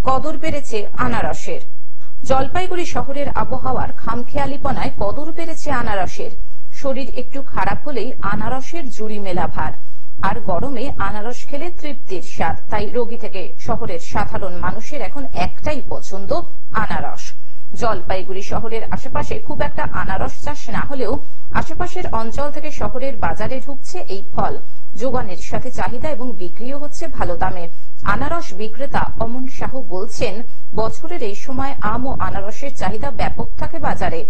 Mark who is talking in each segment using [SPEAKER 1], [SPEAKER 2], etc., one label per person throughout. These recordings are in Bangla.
[SPEAKER 1] কদর বেড়েছে আনারসের। জলপাইগুড়ি শহরের আবহাওয়ার খামখেয়ালিপনায় কদর বেড়েছে আনারসের। শরীর একটু খারাপ হলেই আনারসের জুড়ি মেলা ভার। আর গরমে আনারস খেলে তৃপ্তির স্বাদ। তাই রোগী থেকে শহরের সাধারণ মানুষের এখন একটাই পছন্দ, আনারস। জলপাইগুড়ি শহরের আশেপাশে খুব একটা আনারস চাষ না হলেও আশেপাশের অঞ্চল থেকে শহরের বাজারে ঢুকছে এই ফল। যোগানের সাথে চাহিদা এবং বিক্রিও হচ্ছে ভালো দামে। আনারস বিক্রেতা অমন সাহু বলছেন, বছরের এই সময় আম ও আনারসের চাহিদা ব্যাপক থাকে বাজারে।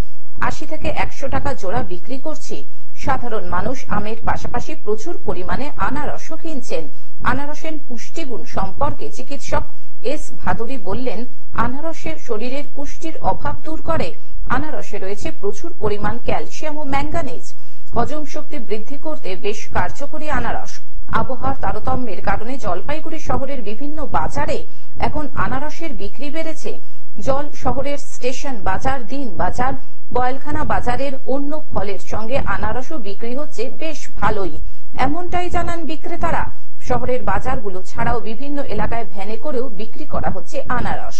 [SPEAKER 1] 80 থেকে 100 টাকা জোড়া বিক্রি করছি। সাধারণ মানুষ আমের পাশাপাশি প্রচুর পরিমাণে আনারসও কিনছেন। আনারসের পুষ্টিগুণ সম্পর্কে চিকিৎসক এস ভাদুরী বললেন, আনারসের শরীরের পুষ্টির অভাব দূর করে। আনারসে রয়েছে প্রচুর পরিমাণ ক্যালসিয়াম ও ম্যাঙ্গানিজ। হজম শক্তি বৃদ্ধি করতে বেশ কার্যকরী আনারস। আবহাওয়ার তারতম্যের কারণে জলপাইগুড়ি শহরের বিভিন্ন বাজারে এখন আনারসের বিক্রি বেড়েছে। শহরের স্টেশন বাজার, দিন বাজার, বয়েলখানা বাজারের অন্য ফলের সঙ্গে আনারসও বিক্রি হচ্ছে বেশ ভালোই, এমনটাই জানান বিক্রেতারা। শহরের বাজারগুলো ছাড়াও বিভিন্ন এলাকায় ভ্যানে করেও বিক্রি করা হচ্ছে আনারস।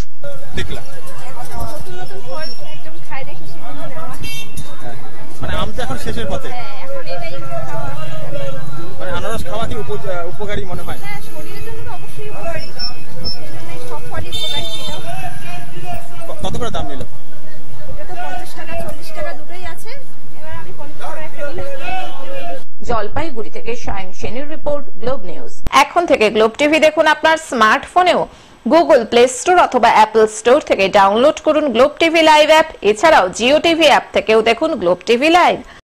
[SPEAKER 2] মানে আম তো এখন শেষের পথে, মানে আনারস খাওয়া কি উপকারী মনে হয়? কত করে দাম নিল?
[SPEAKER 1] জলপাইগুড়ি থেকে সায়ন সেনের রিপোর্ট, গ্লোব নিউজ। এখন থেকে গ্লোব টিভি দেখুন আপনার স্মার্টফোনেও। গুগল প্লে স্টোর অথবা অ্যাপল স্টোর থেকে ডাউনলোড করুন গ্লোব টিভি লাইভ অ্যাপ। এছাড়াও জিও টিভি অ্যাপ থেকেও দেখুন গ্লোব টিভি লাইভ।